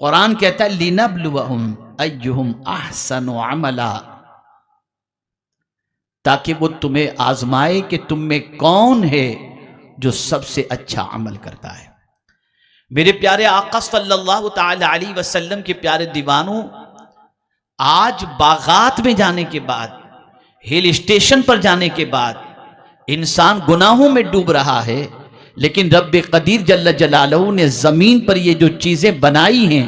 कुरान कहता है लिनब्लुवहुम अय्युहुम अहसनु अमला, ताकि वो तुम्हें आजमाए कि तुम में कौन है जो सबसे अच्छा अमल करता है। मेरे प्यारे आका सल्लल्लाहु ताला अलैहि वसल्लम के प्यारे दीवानों, आज बागात में जाने के बाद, हिल स्टेशन पर जाने के बाद इंसान गुनाहों में डूब रहा है, लेकिन रब्बे कदीर जल्ल जलालहू ने जमीन पर ये जो चीजें बनाई हैं,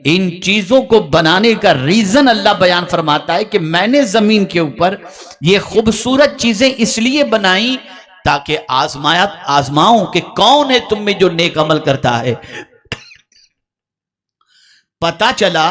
इन चीजों को बनाने का रीजन अल्लाह बयान फरमाता है कि मैंने जमीन के ऊपर ये खूबसूरत चीजें इसलिए बनाई ताकि आजमाऊं कि कौन है तुम में जो नेक अमल करता है। पता चला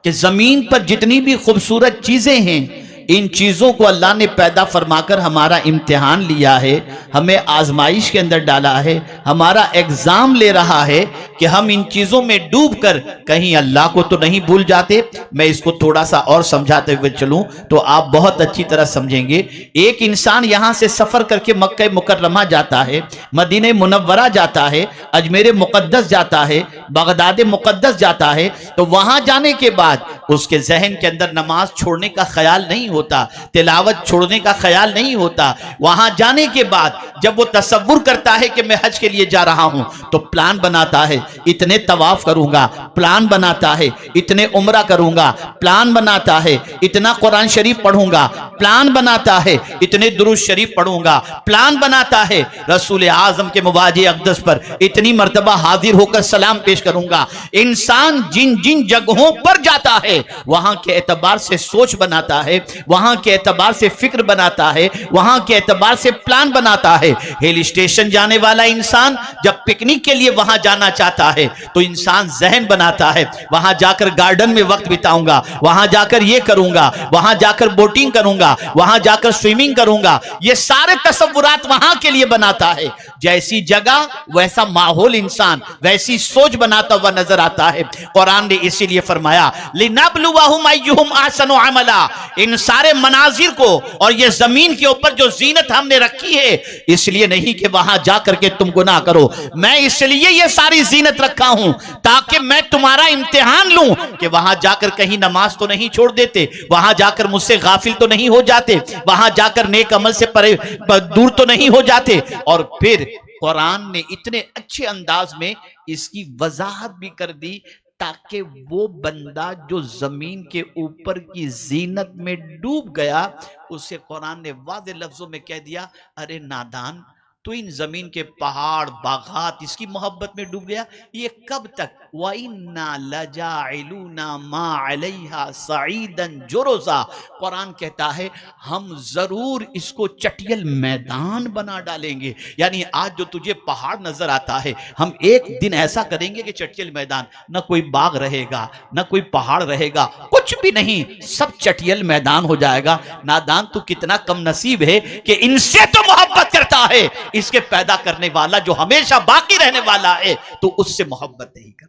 कि जमीन पर जितनी भी खूबसूरत चीजें हैं, इन चीजों को अल्लाह ने पैदा फरमाकर हमारा इम्तिहान लिया है, हमें आजमाइश के अंदर डाला है, हमारा एग्जाम ले रहा है कि हम इन चीजों में डूबकर कहीं अल्लाह को तो नहीं भूल जाते। मैं इसको थोड़ा सा और समझाते हुए चलूं तो आप बहुत अच्छी तरह समझेंगे। एक इंसान यहां से सफर करके मक्का मुकर्रमा जाता है, मदीने मुनव्वरा जाता है, अजमेर मुकद्दस जाता है, बगदाद मुकद्दस जाता है, तो वहां जाने के बाद उसके जहन के अंदर नमाज छोड़ने का ख्याल नहीं होता, तिलावत छोड़ने का ख्याल नहीं होता। वहां जाने के बाद जब वो तसव्वुर करता है कि मैं हज के लिए जा रहा हूं, तो प्लान बनाता है इतने तवाफ करूंगा, प्लान बनाता है इतने उम्रा करूंगा, प्लान बनाता है इतना कुरान शरीफ पढ़ूंगा, प्लान बनाता है इतने दुरूद शरीफ पढ़ूंगा, प्लान बनाता है रसूल आजम के मुवाजे अक़दस पर इतनी मर्तबा हाजिर होकर सलाम पेश करूंगा। इंसान जिन जिन जगहों पर जाता है वहां के एतबार से सोच बनाता है, वहां के एतबार से फिक्र बनाता है, वहां के एतबार से प्लान बनाता है। हिल स्टेशन जाने वाला इंसान जब पिकनिक के लिए वहां जाना चाहता है तो इंसान जहन बनाता है, वहां जाकर गार्डन में वक्त बिताऊंगा, वहां जाकर ये करूंगा, वहां जाकर बोटिंग करूंगा, वहां जाकर स्विमिंग करूंगा। ये सारे तसव्वुरात वहां के लिए बनाता है। जैसी जगह वैसा माहौल, इंसान वैसी सोच बनाता हुआ नजर आता है। कुरान ने इसीलिए फरमाया लिनब्लुवहुम अय्युहुम अहसनु अमला। इन सारे मनाजिर को और ये जमीन के ऊपर जो जीनत हमने रखी है, इसलिए नहीं कि वहां जाकर के तुम गुनाह करो, मैं इसलिए ये सारी जीनत रखा हूं ताकि मैं तुम्हारा इम्तिहान लूं कि वहां जाकर कहीं नमाज तो नहीं छोड़ देते, वहां जाकर मुझसे गाफिल तो नहीं हो जाते, वहां जाकर नेक अमल से दूर तो नहीं हो जाते। और फिर कुरान ने इतने अच्छे अंदाज में इसकी वजाहत भी कर दी ताकि वो बंदा जो जमीन के ऊपर की जीनत में डूब गया, उसे कुरान ने वाज़े लफ्जों में कह दिया, अरे नादान, तो इन जमीन के पहाड़ बागात इसकी मोहब्बत में डूब गया, ये कब तक? वइन्ना लजाइलूना मा अलैहा सईदन जुरुज़ा। कुरान कहता है हम जरूर इसको चटियल मैदान बना डालेंगे। यानी आज जो तुझे पहाड़ नजर आता है, हम एक दिन ऐसा करेंगे कि चटियल मैदान, न कोई बाग रहेगा, न कोई पहाड़ रहेगा, कुछ भी नहीं, सब चटियल मैदान हो जाएगा। नादान, तू कितना कम नसीब है कि इनसे तो मोहब्बत करता है, इसके पैदा करने वाला जो हमेशा बाकी रहने वाला है तो उससे मोहब्बत नहीं करता।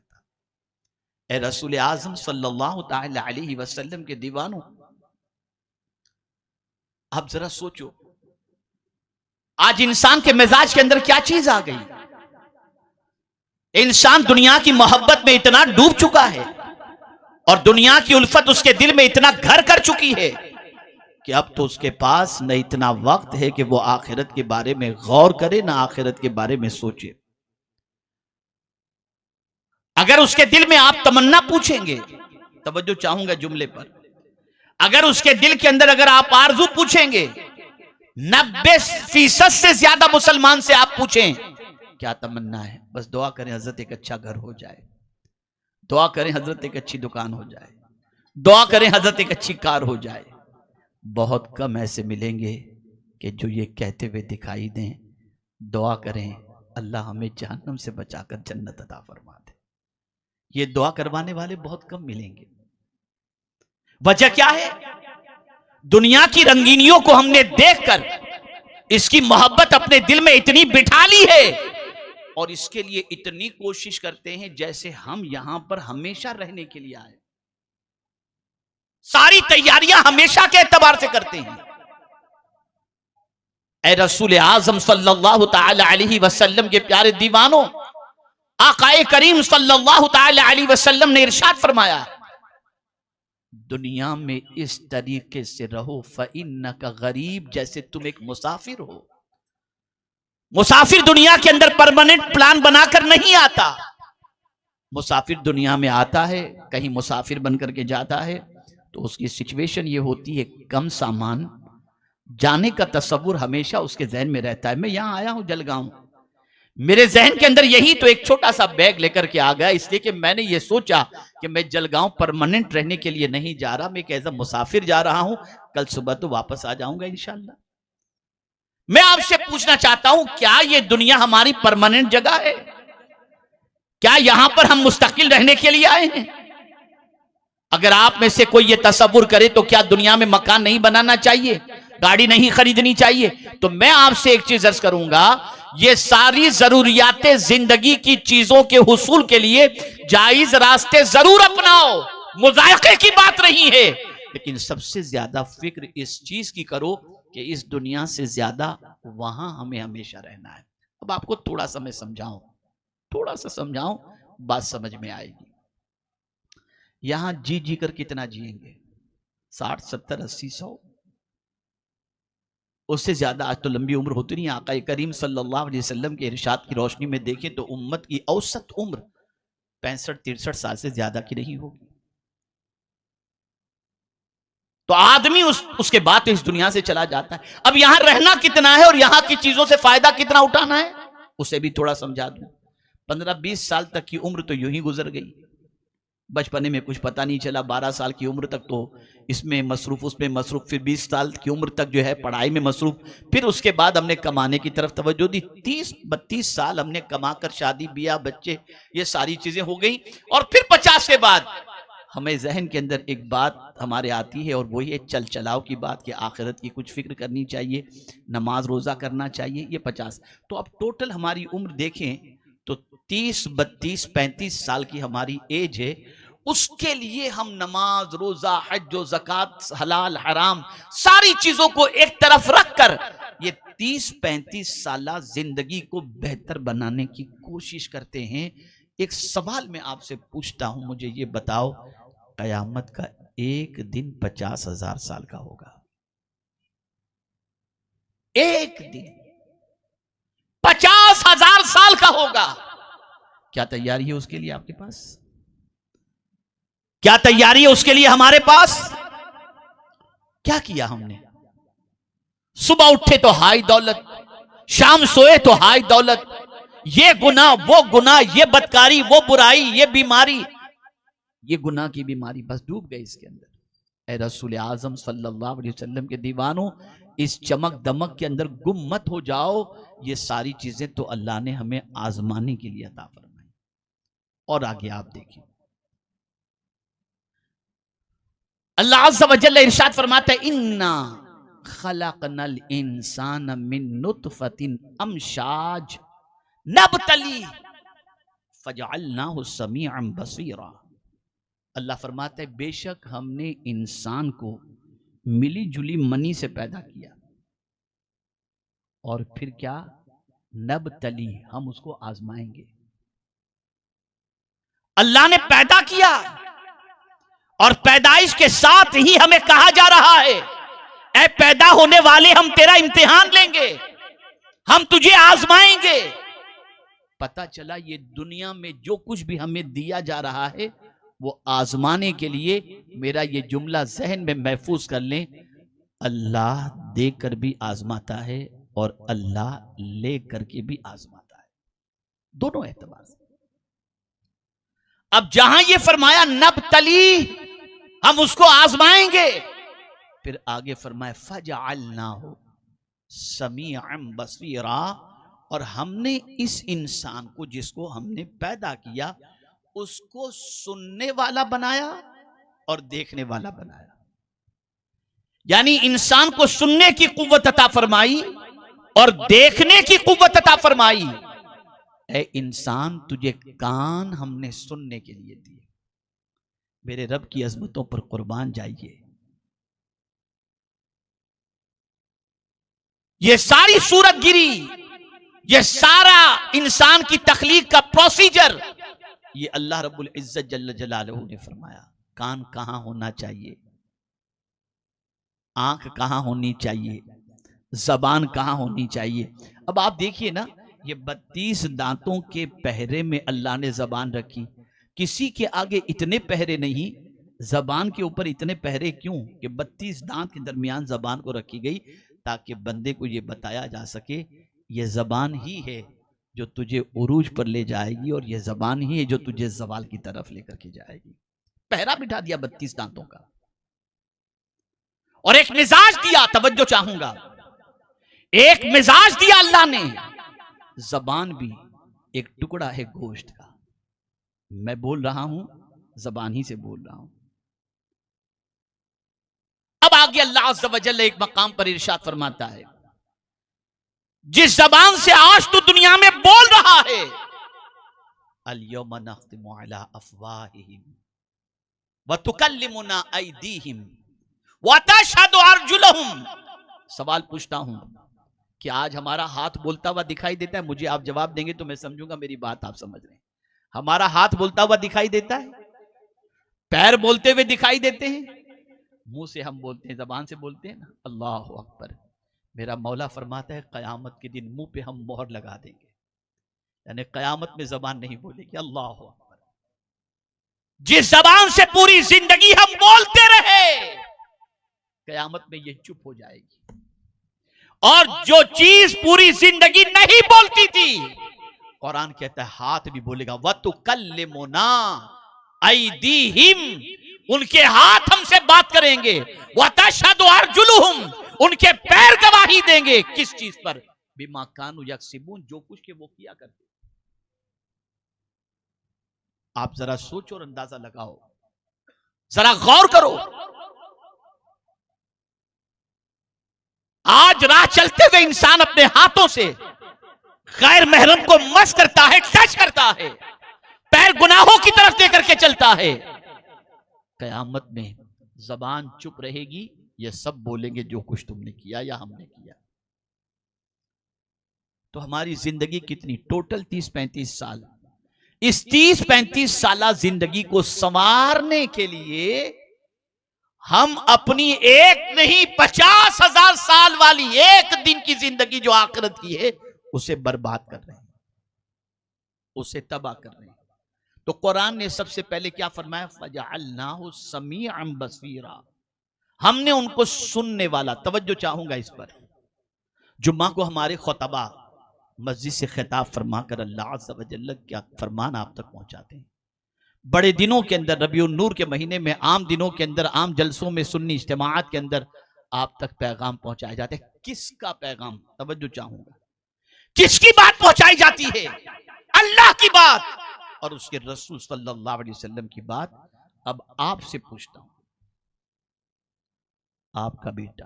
ए रसूल आजम सल्लल्लाहु ताला अलैहि वसल्लम के दीवानों, आप जरा सोचो, आज इंसान के मिजाज के अंदर क्या चीज आ गई। इंसान दुनिया की मोहब्बत में इतना डूब चुका है और दुनिया की उल्फत उसके दिल में इतना घर कर चुकी है कि अब तो उसके पास न इतना वक्त है कि वो आखिरत के बारे में गौर करे, ना आखिरत के बारे में सोचे। अगर उसके दिल में आप तमन्ना पूछेंगे, तवज्जो चाहूंगा जुमले पर, अगर उसके दिल के अंदर अगर आप आरजू पूछेंगे, 90% से ज्यादा मुसलमान से आप पूछें क्या तमन्ना है, बस दुआ करें हजरत एक अच्छा घर हो जाए, दुआ करें हजरत एक अच्छी दुकान हो जाए, दुआ करें हजरत एक अच्छी कार हो जाए। बहुत कम ऐसे मिलेंगे कि जो ये कहते हुए दिखाई दें, दुआ करें अल्लाह हमें जहन्नम से बचाकर जन्नत अता फरमा दे। ये दुआ करवाने वाले बहुत कम मिलेंगे। वजह क्या है? दुनिया की रंगीनियों को हमने देखकर इसकी मोहब्बत अपने दिल में इतनी बिठा ली है और इसके लिए इतनी कोशिश करते हैं जैसे हम यहां पर हमेशा रहने के लिए आए। सारी तैयारियां हमेशा के एतबार से करते हैं। ए रसूल आजम सल्लल्लाहु ताला अलैहि वसल्लम के प्यारे दीवानों, आकाए करीम सल्लल्लाहु ताला अलैहि वसल्लम ने इरशाद फरमाया, दुनिया में इस तरीके से रहो फ़इन्नका गरीब, जैसे तुम एक मुसाफिर हो। मुसाफिर दुनिया के अंदर परमानेंट प्लान बनाकर नहीं आता। मुसाफिर दुनिया में आता है, कहीं मुसाफिर बनकर के जाता है तो उसकी सिचुएशन ये होती है, कम सामान, जाने का तस्वुर हमेशा उसके जहन में रहता है। मैं यहां आया हूं जलगांव, मेरे जहन के अंदर यही तो एक छोटा सा बैग लेकर के आ गया, इसलिए कि मैंने ये सोचा कि मैं जलगांव परमानेंट रहने के लिए नहीं जा रहा, मैं एक एज अ मुसाफिर जा रहा हूं, कल सुबह तो वापस आ जाऊंगा इंशाल्लाह। मैं आपसे पूछना चाहता हूं, क्या ये दुनिया हमारी परमानेंट जगह है? क्या यहां पर हम मुस्तकिल रहने के लिए आए हैं? अगर आप में से कोई ये तसव्वुर करे तो क्या दुनिया में मकान नहीं बनाना चाहिए, गाड़ी नहीं खरीदनी चाहिए? तो मैं आपसे एक चीज अर्ज करूंगा, ये सारी जरूरियातें जिंदगी की चीजों के हुसूल के लिए जायज रास्ते जरूर अपनाओ, मुजायके की बात नहीं है, लेकिन सबसे ज्यादा फिक्र इस चीज की करो कि इस दुनिया से ज्यादा वहां हमें हमेशा रहना है। अब आपको थोड़ा सा मैं समझाऊं, थोड़ा सा समझाऊं, बात समझ में आएगी। यहां जी जी कर कितना जिएंगे? 60, 70, 80, 100, उससे ज्यादा आज तो लंबी उम्र होती नहीं। आका करीम सल्लल्लाहु अलैहि वसल्लम के इरशाद की रोशनी में देखें तो उम्मत की औसत उम्र 65-63 साल से ज्यादा की नहीं होगी। तो आदमी उसके बाद तो इस दुनिया से चला जाता है। अब यहां रहना कितना है और यहां की चीजों से फायदा कितना उठाना है, उसे भी थोड़ा समझा दूं। 15-20 साल तक की उम्र तो यूं ही गुजर गई, बचपने में कुछ पता नहीं चला, 12 साल की उम्र तक तो इसमें मसरूफ उसमें मसरूफ, फिर 20 साल की उम्र तक जो है पढ़ाई में मसरूफ, फिर उसके बाद हमने कमाने की तरफ तवज्जो दी। 30-32 साल हमने कमाकर शादी ब्याह बच्चे ये सारी चीजें हो गई, और फिर 50 के बाद हमें जहन के अंदर एक बात हमारे आती है, और वही है चल चलाव की बात कि आखिरत की कुछ फिक्र करनी चाहिए, नमाज रोजा करना चाहिए। ये 50, तो अब टोटल हमारी उम्र देखें तो 30, 32, 35 साल की हमारी एज है। उसके लिए हम नमाज रोजा हज ज़कात हलाल हराम सारी चीजों को एक तरफ रखकर ये 30-35 साल जिंदगी को बेहतर बनाने की कोशिश करते हैं। एक सवाल मैं आपसे पूछता हूं, मुझे ये बताओ, कयामत का एक दिन 50,000 साल का होगा? एक दिन 50,000 साल का होगा। क्या तैयारी है उसके लिए आपके पास? क्या तैयारी है उसके लिए हमारे पास? क्या किया हमने? सुबह उठे तो हाई दौलत, शाम सोए तो हाई दौलत, ये गुनाह वो गुनाह, ये बदकारी वो बुराई, ये बीमारी ये गुनाह की बीमारी, बस डूब गए इसके अंदर। ए रसूल आजम सल्लल्लाहु अलैहि वसल्लम के दीवानों, इस चमक दमक के अंदर गुम मत हो जाओ। ये सारी चीजें तो अल्लाह ने हमें आजमाने के लिए अता फरमाई। और आगे आप देखिए, अल्लाह अज़्ज़ा व जल्ल इरशाद फरमाता है, इन्ना खलक़नल इंसान मिन नुतफ़तिन अमशाज नबतली फजअलनाहु समीअन बसीरा। अल्लाह फरमाता है, बेशक हमने इंसान को मिली जुली मनी से पैदा किया, और फिर क्या? नबतली, हम उसको आजमाएंगे। अल्लाह ने पैदा किया और पैदाइश के साथ ही हमें कहा जा रहा है, ऐ पैदा होने वाले, हम तेरा इम्तिहान लेंगे, हम तुझे आजमाएंगे। पता चला ये दुनिया में जो कुछ भी हमें दिया जा रहा है वो आजमाने के लिए। मेरा ये जुमला जहन में महफूज कर लें, अल्लाह देकर भी आजमाता है और अल्लाह ले करके भी आजमाता है, दोनों एतबार से। अब जहां ये फरमाया नबतली, हम उसको आजमाएंगे, फिर आगे फरमाया फजअलनाहु समीअन बसीरा, और हमने इस इंसान को जिसको हमने पैदा किया उसको सुनने वाला बनाया और देखने वाला बनाया। यानी इंसान को सुनने की कुव्वत अता फरमाई और देखने की कुव्वत अता फरमाई। ऐ इंसान, तुझे कान हमने सुनने के लिए दिए। मेरे रब की अजमतों पर कुर्बान जाइए। ये सारी सूरत गिरी ये सारा इंसान की तख्लीक का प्रोसीजर ये अल्लाह रब्बुल इज्जत जल्ल जलालहू ने फरमाया। कान कहां होना चाहिए, आंख कहां होनी चाहिए, जबान कहां होनी चाहिए। अब आप देखिए ना, ये 32 दांतों के पहरे में अल्लाह ने जबान रखी। किसी के आगे इतने पहरे नहीं, जबान के ऊपर इतने पहरे क्यों कि 32 दांत के दरमियान जबान को रखी गई, ताकि बंदे को ये बताया जा सके ये जबान ही है जो तुझे उरूज पर ले जाएगी, और ये जबान ही है जो तुझे जवाल की तरफ लेकर के जाएगी। पहरा बिठा दिया 32 दांतों का, और एक मिजाज दिया। तवज्जो चाहूंगा, एक मिजाज दिया अल्लाह ने। जबान भी एक टुकड़ा है गोश्त का। मैं बोल रहा हूं, जबान ही से बोल रहा हूं। अब आगे अल्लाह अज़्ज़ व जल्ल एक मकाम पर इरशाद फरमाता है, जिस जबान से आज तू दुनिया में बोल रहा है, अल-यौमा नख्तिमु अला अफ़वाहिहिम व तुकल्लिमुना अयदीहिम व तशहदु अर्जुलहुम। सवाल पूछता हूं कि आज हमारा हाथ बोलता हुआ दिखाई देता है? मुझे आप जवाब देंगे तो मैं समझूंगा मेरी बात आप समझ रहे हैं। हमारा हाथ बोलता हुआ दिखाई देता है? पैर बोलते हुए दिखाई देते हैं? मुंह से हम बोलते हैं, जबान से बोलते हैं ना। अल्लाह अकबर। मेरा मौला फरमाता है कयामत के दिन मुंह पे हम मोहर लगा देंगे, यानी कयामत में जबान नहीं बोलेगी। अल्लाह अकबर। जिस जबान से पूरी जिंदगी हम बोलते रहे, कयामत में ये चुप हो जाएगी। और जो चीज पूरी जिंदगी नहीं बोलती थी, कुरान कहता है हाथ भी बोलेगा। वतुकल्लिमुना अयदीहिम, उनके हाथ हमसे बात करेंगे। वतशहदु अर्जुलुहुम, उनके पैर गवाही देंगे। किस चीज पर? बिमा कानू यक्सिबून, जो कुछ के वो किया करते। आप जरा सोचो और अंदाजा लगाओ, जरा गौर करो। आज राह चलते हुए इंसान अपने हाथों से गैर महरम को मस करता है, टच करता है, पैर गुनाहों की तरफ लेकर के चलता है। कयामत में जबान चुप रहेगी, ये सब बोलेंगे जो कुछ तुमने किया या हमने किया। तो हमारी जिंदगी कितनी? टोटल 30-35 साल। इस 30-35 साल जिंदगी को संवारने के लिए हम अपनी एक नहीं 50,000 साल वाली एक दिन की जिंदगी जो आखिरत की है उसे बर्बाद कर रहे हैं, उसे तबाह कर रहे हैं। तो कुरान ने सबसे पहले क्या फरमाया? फजअलनाहु समीअन बसीरा, हमने उनको सुनने वाला। तवज्जो चाहूंगा इस पर। जुम्मा को हमारे खुतबा मस्जिद से खिताब फरमाकर अल्लाह अज़्ज़ व जल्ल क्या फरमान आप तक पहुंचाते हैं। बड़े दिनों के अंदर, रबीउन नूर के महीने में, आम दिनों के अंदर, आम जलसों में, सुन्नी इज्तिमाअत के अंदर आप तक पैगाम पहुंचाए जाते हैं। किसका पैगाम? तवज्जो चाहूंगा, किसकी बात पहुंचाई जाती है? अल्लाह की बात और उसके रसूल सल्लल्लाहु अलैहि वसल्लम की बात। अब आपसे पूछता हूं, आपका बेटा,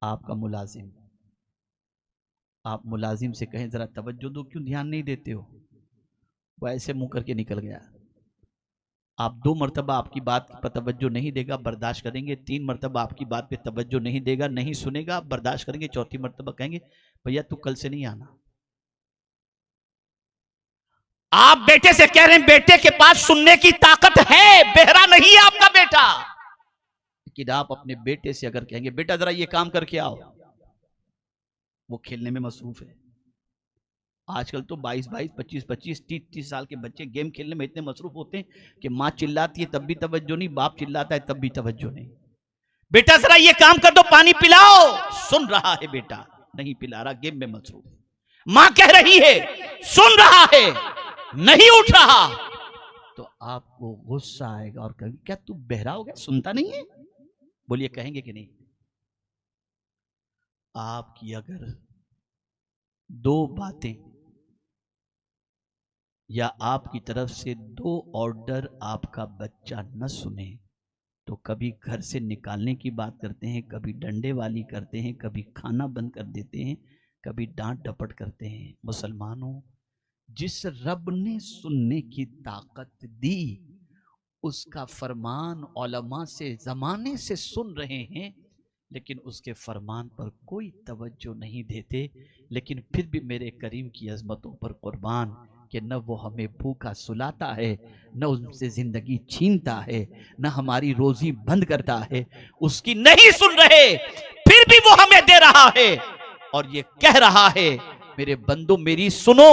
आपका मुलाजिम, आप मुलाजिम से कहें जरा तवज्जो दो, क्यों ध्यान नहीं देते हो? वो ऐसे मुंह करके निकल गया। आप 2 मरतबा आपकी बात पर तवज्जो नहीं देगा, बर्दाश्त करेंगे। 3 मरतबा आपकी बात पे तवज्जो नहीं देगा, नहीं सुनेगा, बर्दाश्त करेंगे। 4थी मरतबा कहेंगे भैया तू कल से नहीं आना। आप बेटे से कह रहे हैं बेटे के पास सुनने की ताकत है, बहरा नहीं है आपका बेटा। लेकिन आप अपने बेटे से अगर कहेंगे बेटा जरा ये काम करके आओ, वो खेलने में मसरूफ है। आजकल तो 22-22, 25-25, 30-30 साल के बच्चे गेम खेलने में इतने मसरूफ होते हैं कि माँ चिल्लाती है तब भी तवज्जो नहीं, बाप चिल्लाता है तब भी तवज्जो नहीं। बेटा जरा ये काम कर दो, पानी पिलाओ, सुन रहा है बेटा, नहीं पिला रहा, गेम में मसरूफ है। माँ कह रही है, सुन रहा है, नहीं उठ रहा। तो आपको गुस्सा आएगा और कहेंगे क्या तू बहरा हो गया, सुनता नहीं है? बोलिए कहेंगे कि नहीं? आपकी अगर 2 बातें या आपकी तरफ से 2 ऑर्डर आपका बच्चा न सुने तो कभी घर से निकालने की बात करते हैं, कभी डंडे वाली करते हैं, कभी खाना बंद कर देते हैं, कभी डांट डपट करते हैं। मुसलमानों, जिस रब ने सुनने की ताकत दी उसका फरमान उलमा से जमाने से सुन रहे हैं, लेकिन उसके फरमान पर कोई तवज्जो नहीं देते। लेकिन फिर भी मेरे करीम की अजमतों पर कुर्बान कि न वो हमें भूखा सुलाता है, न उनसे जिंदगी छीनता है, न हमारी रोजी बंद करता है। उसकी नहीं सुन रहे, फिर भी वो हमें दे रहा है और ये कह रहा है मेरे बंदो मेरी सुनो।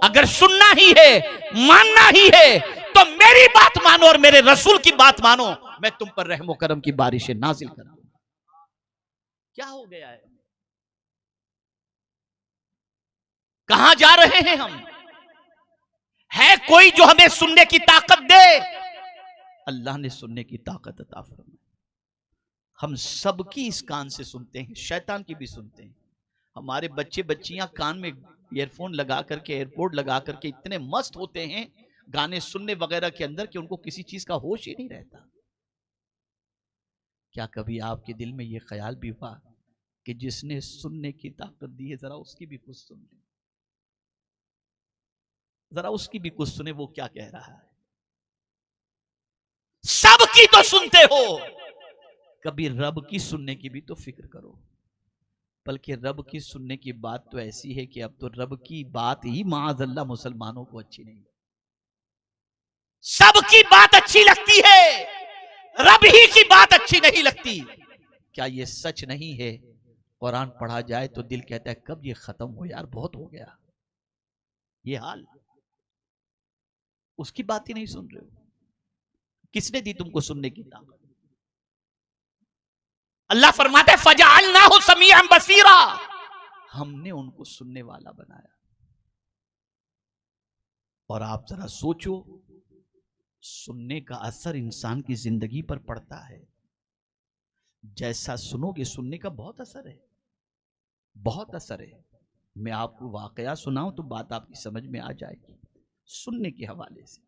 अगर सुनना ही है, मानना ही है, तो मेरी बात मानो और मेरे रसूल की बात मानो। मैं तुम पर रहमो करम की बारिशें नाजिल कर दूं। क्या हो गया है? कहां जा रहे हैं हम? है कोई जो हमें सुनने की ताकत दे? अल्लाह ने सुनने की ताकत अता फरमाई। हम सबकी इस कान से सुनते हैं, शैतान की भी सुनते हैं। हमारे बच्चे बच्चियां कान में ईयरफोन लगा करके, एयरपोर्ट लगा करके इतने मस्त होते हैं गाने सुनने वगैरह के अंदर कि उनको किसी चीज का होश ही नहीं रहता। क्या कभी आपके दिल में यह ख्याल भी हुआ कि जिसने सुनने की ताकत दी है, जरा उसकी भी कुछ सुन ले, जरा उसकी भी कुछ सुने, वो क्या कह रहा है? सबकी तो सुनते हो, कभी रब की सुनने की भी तो फिक्र करो। बल्कि रब की सुनने की बात तो ऐसी है कि अब तो रब की बात ही माअज़ल्लाह मुसलमानों को अच्छी नहीं लगती। सबकी बात अच्छी लगती है, रब ही की बात अच्छी नहीं लगती। क्या ये सच नहीं है? कुरान पढ़ा जाए तो दिल कहता है कब ये खत्म हो यार, बहुत हो गया ये हाल। उसकी बात ही नहीं सुन रहे हो। किसने दी तुमको सुनने की ताकत? अल्लाह फरमाते फजअलनाहु समीअन बसीरा, हमने उनको सुनने वाला बनाया। और आप जरा सोचो, सुनने का असर इंसान की जिंदगी पर पड़ता है। जैसा सुनोगे, सुनने का बहुत असर है, बहुत असर है। मैं आपको वाकया सुनाऊं तो बात आपकी समझ में आ जाएगी। सुनने के हवाले से,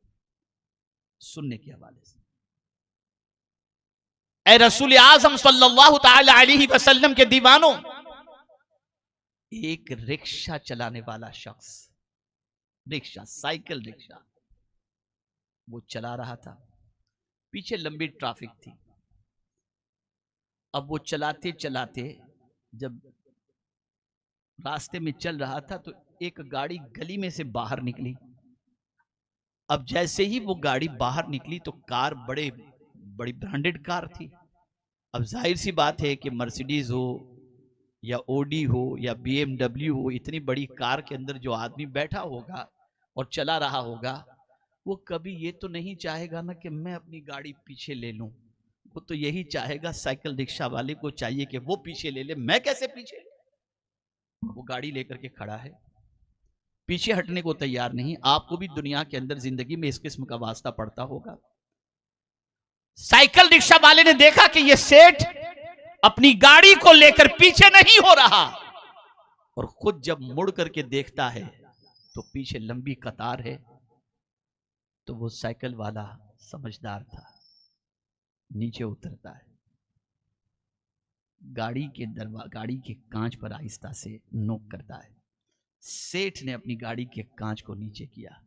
सुनने के हवाले से ए रसूल आज़म सल्लल्लाहु ताला अलैहि वसल्लम के दीवानों, एक रिक्शा चलाने वाला शख्स, रिक्शा, साइकिल रिक्शा, वो चला रहा था। पीछे लंबी ट्रैफिक थी। अब वो चलाते चलाते जब रास्ते में चल रहा था तो एक गाड़ी गली में से बाहर निकली। अब जैसे ही वो गाड़ी बाहर निकली तो कार बड़ी ब्रांडेड कार थी। अब जाहिर सी बात है कि मर्सिडीज हो या ओडी हो या BMW हो, इतनी बड़ी कार के अंदर जो आदमी बैठा होगा और चला रहा होगा, वो कभी ये तो नहीं चाहेगा ना कि मैं अपनी गाड़ी पीछे ले लूं। वो तो यही चाहेगा, साइकिल रिक्शा वाले को चाहिए कि वो पीछे ले ले, मैं कैसे पीछे? वो गाड़ी लेकर के खड़ा है, पीछे हटने को तैयार नहीं। आपको भी दुनिया के अंदर जिंदगी में इस किस्म का वास्ता पड़ता होगा। साइकिल रिक्शा वाले ने देखा कि ये सेठ अपनी गाड़ी को लेकर पीछे नहीं हो रहा, और खुद जब मुड़ करके देखता है तो पीछे लंबी कतार है। तो वो साइकिल वाला समझदार था, नीचे उतरता है, गाड़ी के कांच पर आहिस्ता से नोक करता है। सेठ ने अपनी गाड़ी के कांच को नीचे किया।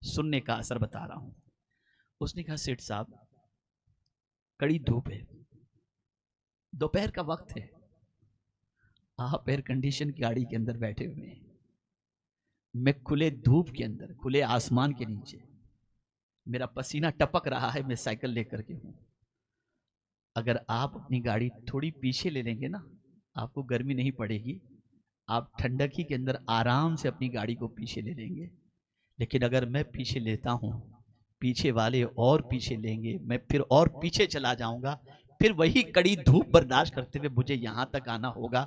सुनने का असर बता रहा हूं। उसने कहा सेठ साहब, कड़ी धूप है, दोपहर का वक्त है, आप एयर कंडीशन गाड़ी के अंदर बैठे हुए हैं, मैं खुले धूप के अंदर, खुले आसमान के नीचे, मेरा पसीना टपक रहा है, मैं साइकिल लेकर के हूं। अगर आप अपनी गाड़ी थोड़ी पीछे ले लेंगे ना, आपको गर्मी नहीं पड़ेगी, आप ठंडक ही के अंदर आराम से अपनी गाड़ी को पीछे ले लेंगे। लेकिन अगर मैं पीछे लेता हूं, पीछे वाले और पीछे लेंगे, मैं फिर और पीछे चला जाऊंगा, फिर वही कड़ी धूप बर्दाश्त करते हुए मुझे यहां तक आना होगा।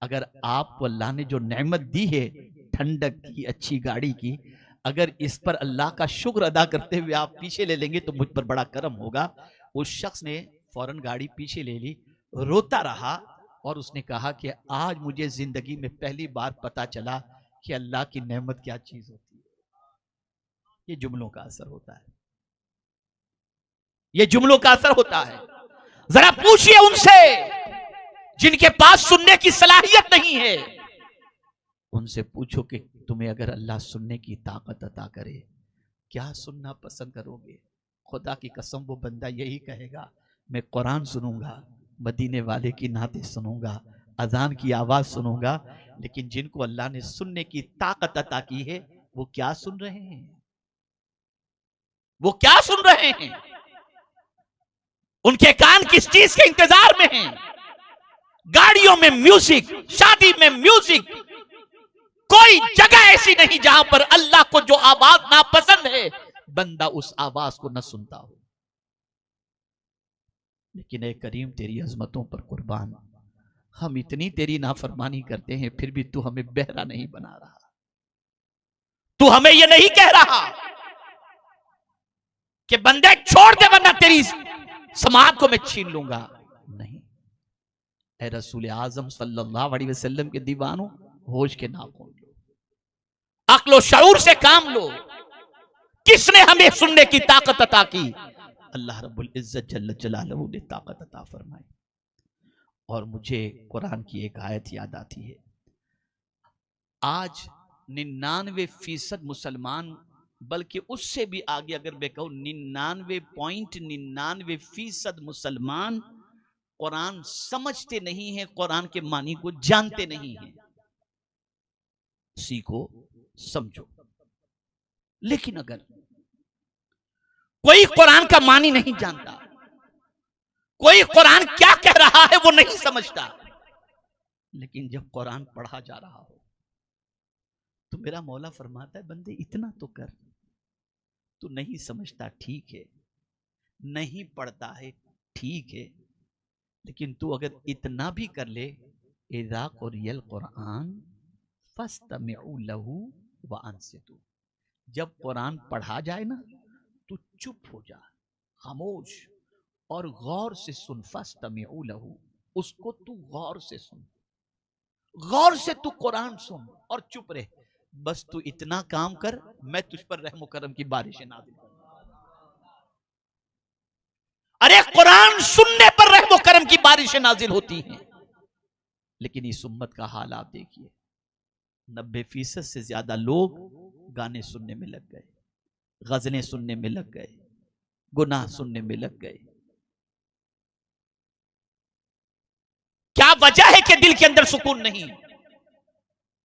अगर आपको अल्लाह ने जो नेमत दी है ठंडक की, अच्छी गाड़ी की, अगर इस पर अल्लाह का शुक्र अदा करते हुए आप पीछे ले लेंगे तो मुझ पर बड़ा करम होगा। उस शख्स ने फौरन गाड़ी पीछे ले ली, रोता रहा और उसने कहा कि आज मुझे जिंदगी में पहली बार पता चला कि अल्लाह की नेमत क्या चीज होती है। ये जुमलों का असर होता है, ये जुमलों का असर होता है। जरा पूछिए उनसे जिनके पास सुनने की सलाहियत नहीं है, उनसे पूछो कि तुम्हें अगर अल्लाह सुनने की ताकत अता करे, क्या सुनना पसंद करोगे? खुदा की कसम वो बंदा यही कहेगा, मैं कुरान सुनूंगा, मदीने वाले की नाते सुनूंगा, अजान की आवाज सुनूंगा, लेकिन जिनको अल्लाह ने सुनने की ताकत अता की है वो क्या सुन रहे हैं? वो क्या सुन रहे हैं? उनके कान किस चीज के इंतजार में हैं? गाड़ियों में म्यूजिक, शादी में म्यूजिक, कोई जगह ऐसी नहीं जहां पर अल्लाह को जो आवाज नापसंद है बंदा उस आवाज को न सुनता हो। लेकिन ए करीम तेरी अजमतों पर कुर्बान, हम इतनी तेरी नाफरमानी करते हैं फिर भी तू हमें बहरा नहीं बना रहा। तू हमें यह नहीं कह रहा कि बंदे छोड़ दे वरना तेरी समात को मैं छीन लूंगा। नहीं, ए रसूल आजम सल्लल्लाहु अलैहि वसल्लम के दीवानों, होश के नाखून लो, अक्ल शऊर से काम लो। किसने हमें सुनने की ताकत अता की? अल्लाह रब्बुल इज्जत जल्ल जलालहू ने ताकत अता फरमाई। और मुझे कुरान की एक आयत याद आती है। आज 99% मुसलमान, बल्कि उससे भी आगे अगर मैं कहूं 99.99% मुसलमान कुरान समझते नहीं है, कुरान के मानी को जानते नहीं है। सीखो, समझो। लेकिन अगर कोई कुरान का मानी नहीं जानता, कोई कुरान क्या कह रहा है वो नहीं समझता, लेकिन जब कुरान पढ़ा जा रहा हो तो मेरा मौला फरमाता है बंदे इतना तो कर। तू नहीं समझता ठीक है, नहीं पढ़ता है ठीक है, लेकिन तू अगर इतना भी कर ले, इज़ा क़ुरियल कुरान फस्तमिऊ लहू व अंसितू, जब कुरान पढ़ा जाए ना तो चुप हो जा, खामोश, और गौर से सुन। फस्तमिऊ लहू, उसको तू गौर से सुन, गौर से तू कुरान सुन और चुप रहे। बस तू इतना काम कर, मैं तुझ पर रहम करम की बारिशें नाज़िल करूंगा। अरे कुरान सुनने पर रहम करम की बारिशें नाजिल होती हैं। लेकिन इस उम्मत का हाल आप देखिए, 90% से ज्यादा लोग गाने सुनने में लग गए, गजलें सुनने में लग गए, गुनाह सुनने में लग गए। क्या वजह है कि दिल के अंदर सुकून नहीं?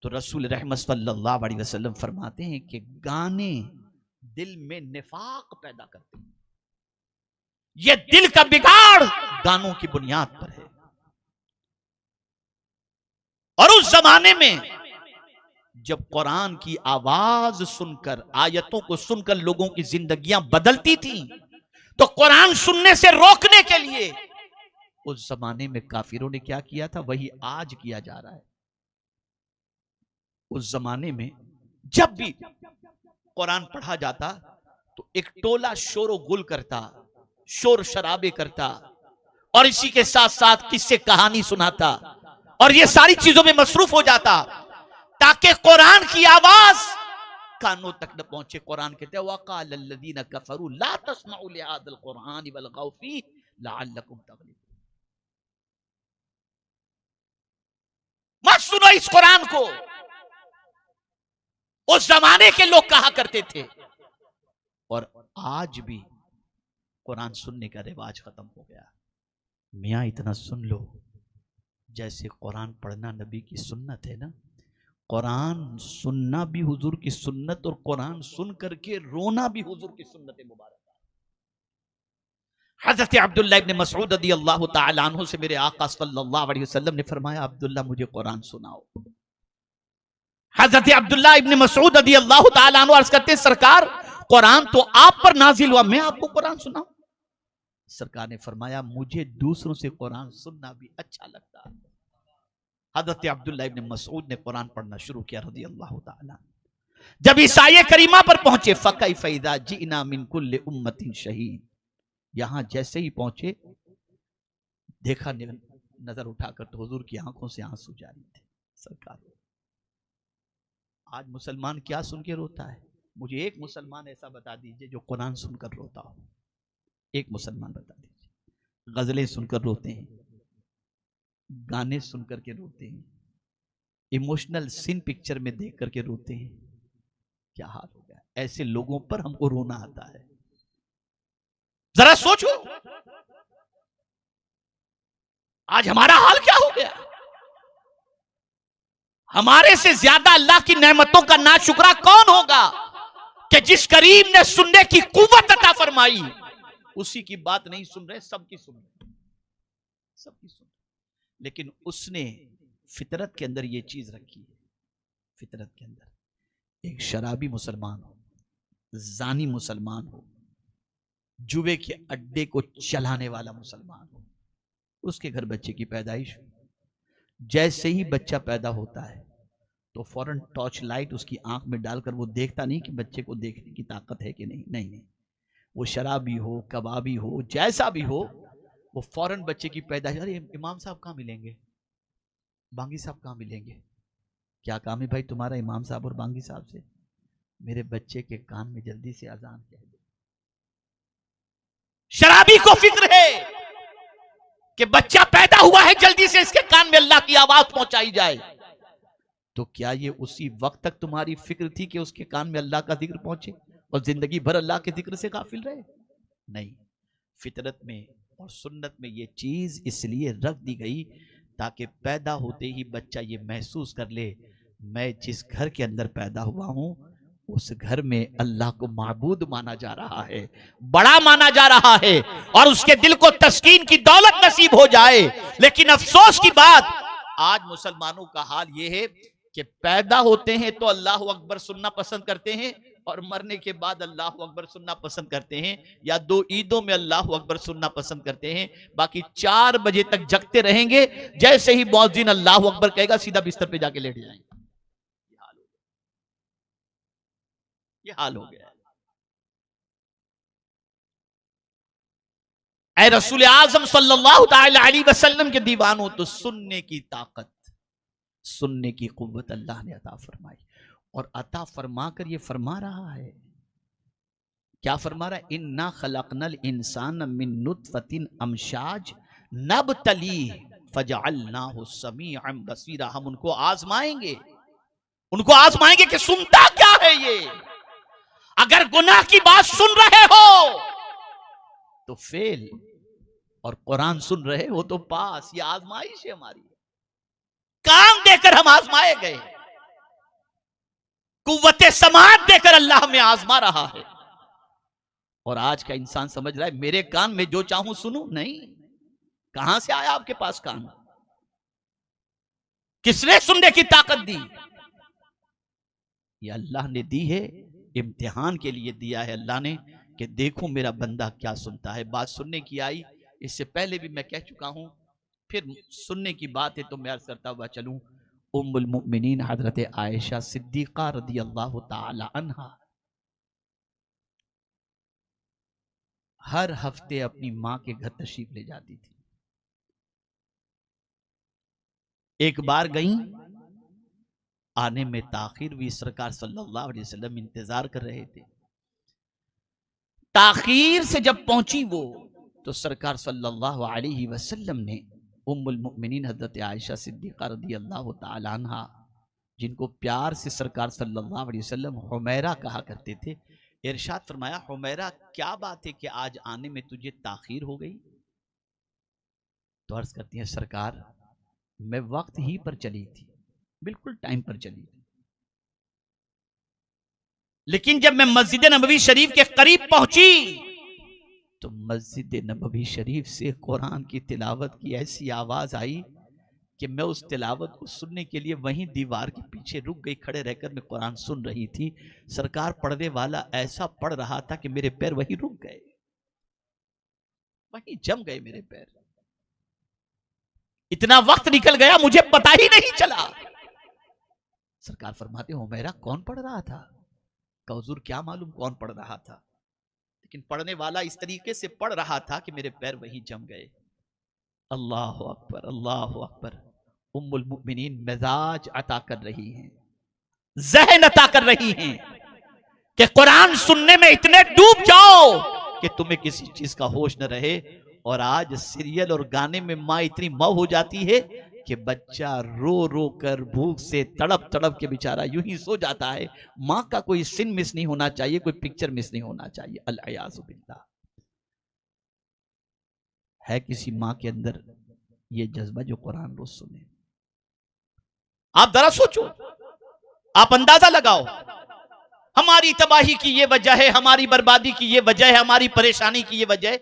तो रसूल रहमत सल्लल्लाहु अलैहि वसल्लम फरमाते हैं कि गाने दिल में निफाक पैदा करते हैं। यह दिल का बिगाड़ गानों की बुनियाद पर है। और उस जमाने में जब कुरान की आवाज सुनकर, आयतों को सुनकर लोगों की जिंदगियां बदलती थी, तो कुरान सुनने से रोकने के लिए उस जमाने में काफिरों ने क्या किया था, वही आज किया जा रहा है। उस जमाने में जब भी कुरान पढ़ा जाता तो एक टोला शोर गुल करता, शोर शराबे करता, और इसी के साथ साथ किस्से कहानी सुनाता, और ये सारी चीजों में मसरूफ हो जाता ताकि कुरान की आवाज कानों तक न पहुंचे। कुरान कहते हैं वक़ाल लल्लज़ीना कफ़रू ला तस्मऊ लिहाज़ल कुरान वल्गौ फ़ीहि लअल्लकुम तग़लिबून, मत सुनो इस कुरान को। उस जमाने के लोग कहा करते थे। और आज भी कुरान सुनने का रिवाज खत्म हो गया। मियाँ इतना सुन लो, जैसे कुरान पढ़ना नबी की सुन्नत है ना, कुरान सुनना भी हुजूर की सुन्नत, और कुरान सुन करके रोना भी हुजूर की सुन्नत मुबारक। हज़रत अब्दुल्लाह इब्न मसऊद रज़ियल्लाहु ताला अन्हु से मेरे आका सल्लल्लाहु अलैहि वसल्लम ने फरमाया, अब्दुल्लाह मुझे कुरान सुनाओ। हज़रत अब्दुल्लाह इब्न मसऊद रज़ियल्लाहु ताला अन्हु अर्ज़ करते हैं, सरकार कुरान तो आप पर नाजिल हुआ, मैं आपको कुरान सुनाऊं? सरकार ने फरमाया, मुझे दूसरों से कुरान सुनना भी अच्छा लगता है। हज़रत अब्दुल्लाह इब्न मसऊद ने कुरान पढ़ना शुरू किया रज़ियल्लाहु ताला। जब इस आयत करीमा पर पहुंचे, फ़कैफ़ इज़ा जिअना मिन कुल्लि उम्मतिन शहीद, यहां जैसे ही पहुंचे देखा, नजर उठाकर तो हुजूर की आंखों से आंसू जारी थे। सरकार, आज मुसलमान क्या सुन के रोता है? मुझे एक मुसलमान ऐसा बता दीजिए जो कुरान सुनकर रोता हो। एक मुसलमान बता दीजिए। गजलें सुनकर रोते हैं, गाने सुनकर के रोते हैं, इमोशनल सीन पिक्चर में देख करके रोते हैं। क्या हाल हो गया? ऐसे लोगों पर हमको रोना आता है। जरा सोचो, आज हमारा हाल क्या हो गया? हमारे से ज्यादा अल्लाह की नेमतों का नाशुक्रा कौन होगा कि जिस करीम ने सुनने की कुव्वत अता फरमाई, उसी की बात नहीं सुन रहे, सबकी सुन रहे, सबकी सुन रहे। लेकिन उसने फितरत के अंदर यह चीज रखी है, फितरत के अंदर एक शराबी मुसलमान हो, जानी मुसलमान हो, जुए के अड्डे को चलाने वाला मुसलमान हो, उसके घर बच्चे की पैदाइश हुई। जैसे ही बच्चा पैदा होता है तो फौरन टॉर्च लाइट उसकी आंख में डालकर, वो देखता नहीं कि बच्चे को देखने की ताकत है कि नहीं, नहीं, वो शराबी हो, कबाबी हो, जैसा भी हो, वो फौरन बच्चे की पैदाइश, अरे इमाम साहब कहाँ मिलेंगे, बांगी साहब कहाँ मिलेंगे, क्या काम है भाई तुम्हारा इमाम साहब और बांगी साहब से? मेरे बच्चे के कान में जल्दी से अजान कह दे। शराबी को फिक्र है कि बच्चा पैदा हुआ है, जल्दी से इसके कान में अल्लाह की आवाज पहुंचाई जाए। तो क्या ये उसी वक्त तक तुम्हारी फिक्र थी कि उसके कान में अल्लाह का जिक्र पहुंचे और जिंदगी भर अल्लाह के जिक्र से गाफिल रहे? नहीं, फितरत में और सुन्नत में ये चीज इसलिए रख दी गई ताकि पैदा होते ही बच्चा ये महसूस कर ले, मैं जिस घर के अंदर पैदा हुआ हूं उस घर में अल्लाह को माबूद माना जा रहा है, बड़ा माना जा रहा है, और उसके दिल को तस्कीन की दौलत नसीब हो जाए। लेकिन अफसोस की बात, आज मुसलमानों का हाल यह है कि पैदा होते हैं तो अल्लाह अकबर सुनना पसंद करते हैं और मरने के बाद अल्लाह अकबर सुनना पसंद करते हैं, या 2 ईदों में अल्लाह अकबर सुनना पसंद करते हैं। बाकी 4 बजे तक जगते रहेंगे, जैसे ही मुअज्जिन अल्लाह अकबर कहेगा सीधा बिस्तर पे जाके लेट जाएंगे। ये हाल हो गया। ऐ रसूल आजम सल्लल्लाहु अलैहि वसल्लम के दीवानों, तो सुनने की ताकत, सुनने की कुव्वत अल्लाह ने अता फरमाई, और अता फरमाकर ये फरमा रहा है, क्या फरमा रहा है? इन्ना खलकनल इंसान मिन नुतफतिन अमशाज नबतली फजअलनाहु समीअन बसीरा। हम उनको आजमाएंगे, उनको आजमाएंगे कि सुनता क्या है ये। अगर गुनाह की बात सुन रहे हो तो फेल, और कुरान सुन रहे हो तो पास। ये आजमाइश है हमारी, कान देकर हम आजमाए गए, कुव्वते समात देकर अल्लाह में आजमा रहा है। और आज का इंसान समझ रहा है मेरे कान में जो चाहूं सुनूं। नहीं, कहां से आया आपके पास कान? किसने सुनने की ताकत दी? ये अल्लाह ने दी है, इम्तिहान के लिए दिया है अल्लाह ने, कि देखो मेरा बंदा क्या सुनता है। बात सुनने की आई, इससे पहले भी मैं कह चुका हूं, फिर सुनने की बात है तो मैं अर्ज करता हुआ चलूं। उम्मुल मुमिनीन हजरत आयशा सिद्दीका रदी अल्लाह ताला अन्हा हर हफ्ते अपनी मां के घर तशरीफ ले जाती थी। एक बार गई, आने में ताखिर हुई, सरकार सल्लल्लाहु अलैहि वसल्लम इंतजार कर रहे थे। ताखिर से जब पहुंची वो, तो सरकार सल्लल्लाहु अलैहि वसल्लम ने उम्मुल मुमिनीन हजरत आयशा सिद्दीका रदी अल्लाह ताला अन्हा, जिनको प्यार से सरकार सल्लल्लाहु अलैहि वसल्लम हुमैरा कहा करते थे, इरशाद फरमाया, हुमैरा क्या बात है कि आज आने में तुझे ताखिर हो गई? तो अर्ज करती है, सरकार मैं वक्त ही पर चली थी, बिल्कुल टाइम पर चली थी, लेकिन जब मैं मस्जिद नबवी शरीफ के करीब पहुंची तो मस्जिद नबवी शरीफ से कुरान की तिलावत की ऐसी आवाज आई कि मैं उस तिलावत को सुनने के लिए वहीं दीवार के पीछे रुक गई। खड़े रहकर मैं कुरान सुन रही थी। सरकार पढ़ने वाला ऐसा पढ़ रहा था कि मेरे पैर वहीं रुक गए, वहीं जम गए मेरे पैर। इतना वक्त निकल गया मुझे पता ही नहीं चला। सरकार फरमाते हो, मेरा कौन पढ़ रहा था? का हुजूर क्या मालूम कौन पढ़ रहा था, लेकिन पढ़ने वाला इस तरीके से पढ़ रहा था कि मेरे पैर वहीं जम गए। अल्लाह अकबर, अल्लाह अकबर। उम्मुल मुमिनीन मिजाज अता कर रही हैं, ज़हन अता कर रही हैं कि कुरान सुनने में इतने डूब जाओ कि तुम्हें किसी चीज का होश न रहे। और आज सीरियल और गाने में माँ इतनी मऊ हो जाती है कि बच्चा रो रो कर भूख से तड़प तड़प के बेचारा यूं ही सो जाता है। माँ का कोई सीन मिस नहीं होना चाहिए, कोई पिक्चर मिस नहीं होना चाहिए। अल-अयाज़ु बिल्लाह। है किसी माँ के अंदर ये जज्बा जो कुरान रोज सुने। आप जरा सोचो, आप अंदाजा लगाओ, हमारी तबाही की ये वजह है, हमारी बर्बादी की ये वजह है, हमारी परेशानी की ये वजह है।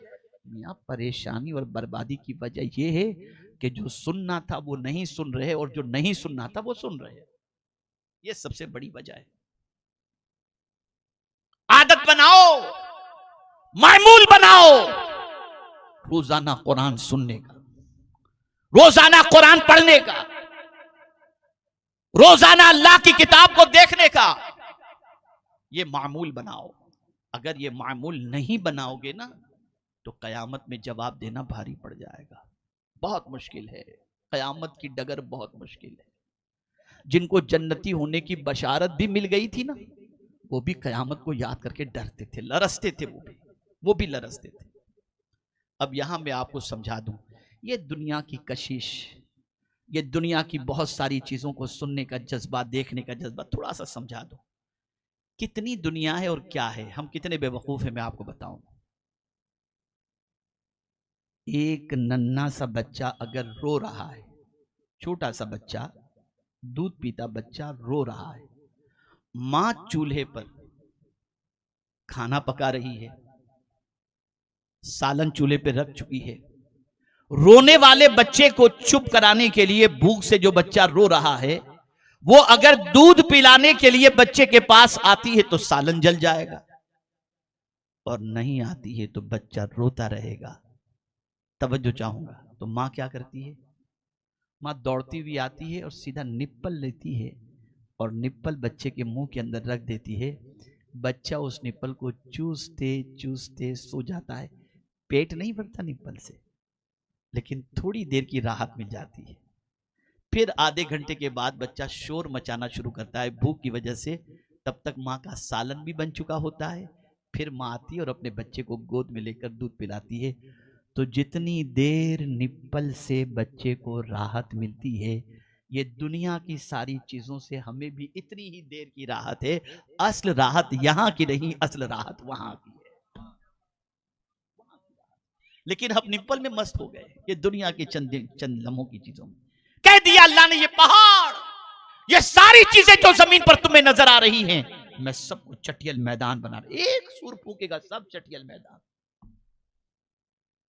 यहाँ परेशानी और बर्बादी की वजह यह है कि जो सुनना था वो नहीं सुन रहे, और जो नहीं सुनना था वो सुन रहे। ये सबसे बड़ी वजह है। आदत बनाओ, मामूल बनाओ रोजाना कुरान सुनने का, रोजाना कुरान पढ़ने का, रोजाना अल्लाह की किताब को देखने का। ये मामूल बनाओ। अगर ये मामूल नहीं बनाओगे ना तो कयामत में जवाब देना भारी पड़ जाएगा। बहुत मुश्किल है, कयामत की डगर बहुत मुश्किल है। जिनको जन्नती होने की बशारत भी मिल गई थी ना, वो भी कयामत को याद करके डरते थे, लरसते थे, वो भी लरसते थे। अब यहां मैं आपको समझा दूं, ये दुनिया की कशिश, ये दुनिया की बहुत सारी चीजों को सुनने का जज्बा, देखने का जज्बा, थोड़ा सा समझा दो कितनी दुनिया है और क्या है, हम कितने बेवकूफ हैं। मैं आपको बताऊं, एक नन्हा सा बच्चा अगर रो रहा है, छोटा सा बच्चा, दूध पीता बच्चा रो रहा है, मां चूल्हे पर खाना पका रही है, सालन चूल्हे पे रख चुकी है, रोने वाले बच्चे को चुप कराने के लिए, भूख से जो बच्चा रो रहा है, वो अगर दूध पिलाने के लिए बच्चे के पास आती है तो सालन जल जाएगा, और नहीं आती है तो बच्चा रोता रहेगा। तवज्जो चाहूंगा, तो मां क्या करती है? मां दौड़ती हुई आती है और सीधा निप्पल लेती है और निप्पल बच्चे के मुंह के अंदर रख देती है। बच्चा उस निप्पल को चूसते चूसते सो जाता है। पेट नहीं भरता निप्पल से, लेकिन थोड़ी देर की राहत मिल जाती है। फिर आधे घंटे के बाद बच्चा शोर मचाना शुरू करता है भूख की वजह से। तब तक माँ का सालन भी बन चुका होता है। फिर माँ आती है और अपने बच्चे को गोद में लेकर दूध पिलाती है। तो जितनी देर निप्पल से बच्चे को राहत मिलती है, ये दुनिया की सारी चीजों से हमें भी इतनी ही देर की राहत है। असल राहत यहाँ की नहीं, असल राहत वहां की है। लेकिन हम निप्पल में मस्त हो गए, ये दुनिया के चंद लम्हों की चीजों में। कह दिया अल्लाह ने, ये पहाड़, ये सारी चीजें जो जमीन पर तुम्हें नजर आ रही हैं, मैं सबको चटियल मैदान बना रहा। एक सूर फूकेगा, सब चटियल मैदान।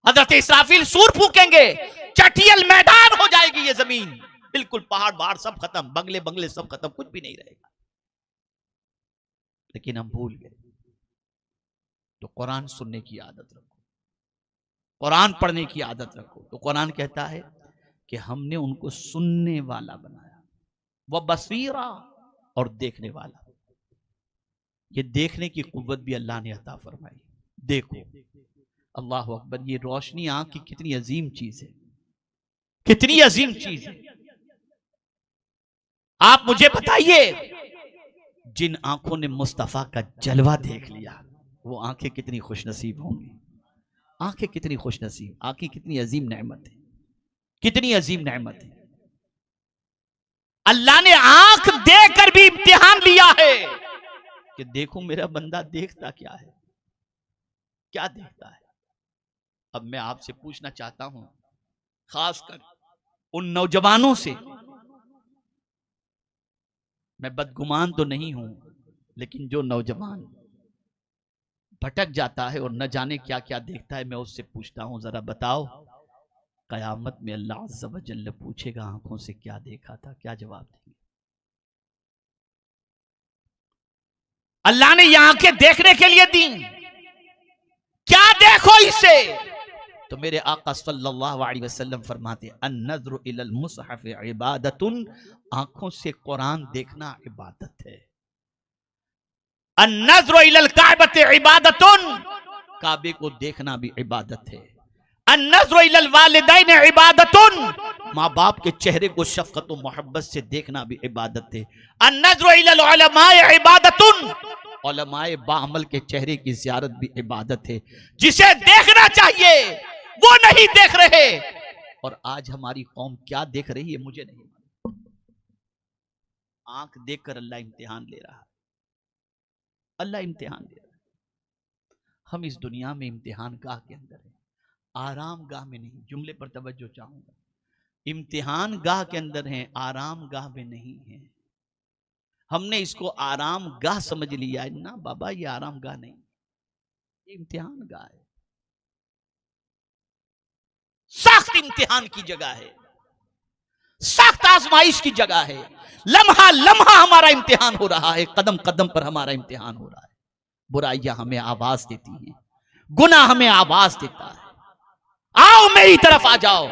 हजरत इसराफील सूर फूकेंगे, चटियल मैदान हो जाएगी ये जमीन। बिल्कुल पहाड़ पहाड़ सब खत्म, बंगले बंगले सब खत्म, कुछ भी नहीं रहेगा। लेकिन हम भूल गए। तो कुरान सुनने की आदत रखो, कुरान पढ़ने की आदत रखो। तो कुरान कहता है कि हमने उनको सुनने वाला बनाया, वह बसीरा, और देखने वाला। ये देखने की कुव्वत भी अल्लाह ने अता फरमाई। देखो, अल्लाह अकबर, ये रोशनी आंख की कितनी अजीम चीज है, कितनी अजीम चीज है। आप मुझे बताइए, जिन आंखों ने मुस्तफा का जलवा देख लिया, वो आंखें कितनी खुशनसीब होंगी। आंखें कितनी खुशनसीब, आंखें कितनी अजीम नेमत है, कितनी अजीम नेमत है। अल्लाह ने आंख देकर भी इम्तिहान लिया है कि देखो मेरा बंदा देखता क्या है, क्या देखता है। अब मैं आपसे पूछना चाहता हूं, खासकर उन नौजवानों से, मैं बदगुमान तो नहीं हूं, लेकिन जो नौजवान भटक जाता है और न जाने क्या क्या देखता है, मैं उससे पूछता हूं, जरा बताओ, कयामत में अल्लाह अज़्ज़ व जल्ल पूछेगा आंखों से क्या देखा था, क्या जवाब देंगे? अल्लाह ने ये आंखें देखने के लिए दी, क्या देखो इसे? तो मेरे आका सल्लल्लाहु अलैहि वसल्लम फरमाते, अन-नज़्रु इलल मुसहफ़ इबादतुन, आंखों से कुरान देखना इबादत है। अन-नज़्रु इलल काबत इबादतुन, काबे को देखना भी इबादत है। अन-नज़्रु इलल वालिदैन इबादतुन, माँ बाप के चेहरे को शफ़क़त और मोहब्बत से देखना भी इबादत है। अन-नज़्रु इलल उलमाए इबादतुन, उलमाए बाअमल के चेहरे की ज़ियारत भी इबादत है। जिसे देखना चाहिए वो नहीं देख रहे, और आज हमारी कौम क्या देख रही है मुझे नहीं मालूम। आंख देखकर अल्लाह इम्तिहान ले रहा है, अल्लाह इम्तिहान ले रहा है। हम इस दुनिया में इम्तिहान गाह के अंदर है, आराम गाह में नहीं। जुमले पर तवज्जो चाहूंगा, इम्तिहान गाह के अंदर हैं, आराम गाह में नहीं है। हमने इसको आराम गाह समझ लिया है ना बाबा, ये आराम गाह नहीं, ये इम्तिहान गाह है, सख्त इम्तिहान की जगह है, सख्त आजमाइश की जगह है। लम्हा लम्हा हमारा इम्तिहान हो रहा है, कदम कदम पर हमारा इम्तिहान हो रहा है। बुराइयां हमें आवाज देती हैं, गुनाह हमें आवाज देता है, आओ मेरी तरफ आ जाओ।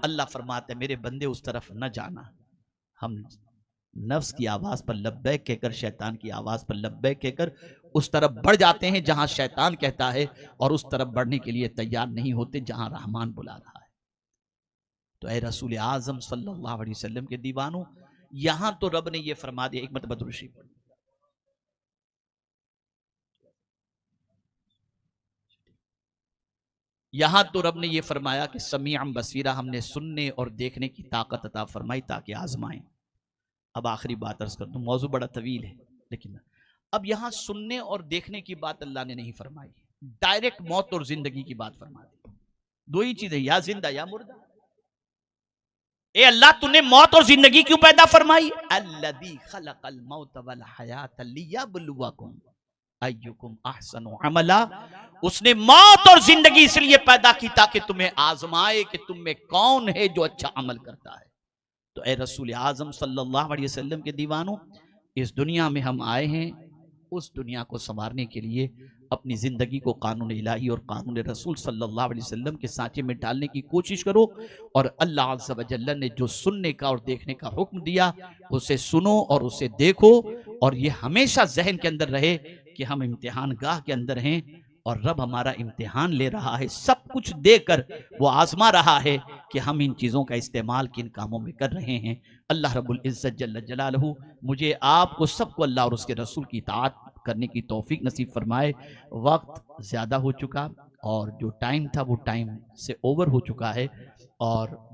अल्लाह फरमाते मेरे बंदे उस तरफ न जाना। हम नफ्स की आवाज पर लब्बैक कहकर, शैतान की आवाज पर लब्बैक कहकर उस तरफ बढ़ जाते हैं जहां शैतान कहता है, और उस तरफ बढ़ने के लिए तैयार नहीं होते जहां रहमान बुला रहा है। तो ऐ रसूल आजम सल्लल्लाहु अलैहि वसल्लम के दीवानों, यहां तो रब ने यह फरमा दिया, एक मतलब दुरूद शरीफ, यहां तो रब ने यह फरमाया कि समीअम बसीरा, हमने सुनने और देखने की ताकत अता फरमाई ताकि आजमाएं। अब आखिरी बात अर्ज कर दूं, मौजू बड़ा तवील है, लेकिन अब यहां सुनने और देखने की बात अल्लाह ने नहीं फरमाई, डायरेक्ट मौत और जिंदगी की बात फरमा दी। दो ही चीजें, या जिंदा या मुर्दा। ए अल्लाह, तूने मौत और जिंदगी क्यों पैदा फरमाई? अल्लज़ी खलक़ल मौत वल हयात लियब्लुवकुम अय्युकुम अहसनु अमला। उसने मौत और जिंदगी इसलिए पैदा की ताकि तुम्हें आजमाए कि तुम में कौन है जो अच्छा अमल करता है। तो ए रसूल आजम सल्लल्लाहु अलैहि वसल्लम के दीवानों, इस दुनिया में हम आए हैं उस दुनिया को संवारने के लिए। अपनी ज़िंदगी को कानून इलाही और कानून रसूल सल्लल्लाहु अलैहि वसल्लम के सांचे में डालने की कोशिश करो, और अल्लाह अज़्ज़ व जल्ल ने जो सुनने का और देखने का हुक्म दिया उसे सुनो और उसे देखो, और ये हमेशा जहन के अंदर रहे कि हम इम्तिहान गाह के अंदर हैं और रब हमारा इम्तिहान ले रहा है। सब कुछ देकर वो आजमा रहा है कि हम इन चीज़ों का इस्तेमाल किन कामों में कर रहे हैं। अल्लाह रब्बुल इज़्ज़त जल्ल जलालहू मुझे आपको सबको अल्लाह और उसके रसूल की इताअत करने की तौफीक नसीब फरमाए। वक्त ज़्यादा हो चुका और जो टाइम था वो टाइम से ओवर हो चुका है, और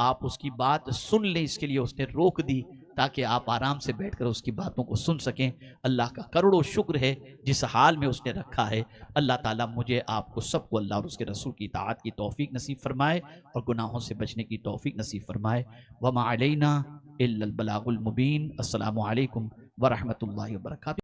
आप उसकी बात सुन लें इसके लिए उसने रोक दी, ताकि आप आराम से बैठकर उसकी बातों को सुन सकें। अल्लाह का करोड़ों शुक्र है जिस हाल में उसने रखा है। अल्लाह ताला मुझे आपको सबको अल्लाह और उसके रसूल की इताअत की तौफीक नसीब फरमाए और गुनाहों से बचने की तौफीक नसीब फरमाए। वमा अलैना इल्लल बलागुल मुबीन। अस्सलामु अलैकुम व रहमतुल्लाहि व बरकातुहू।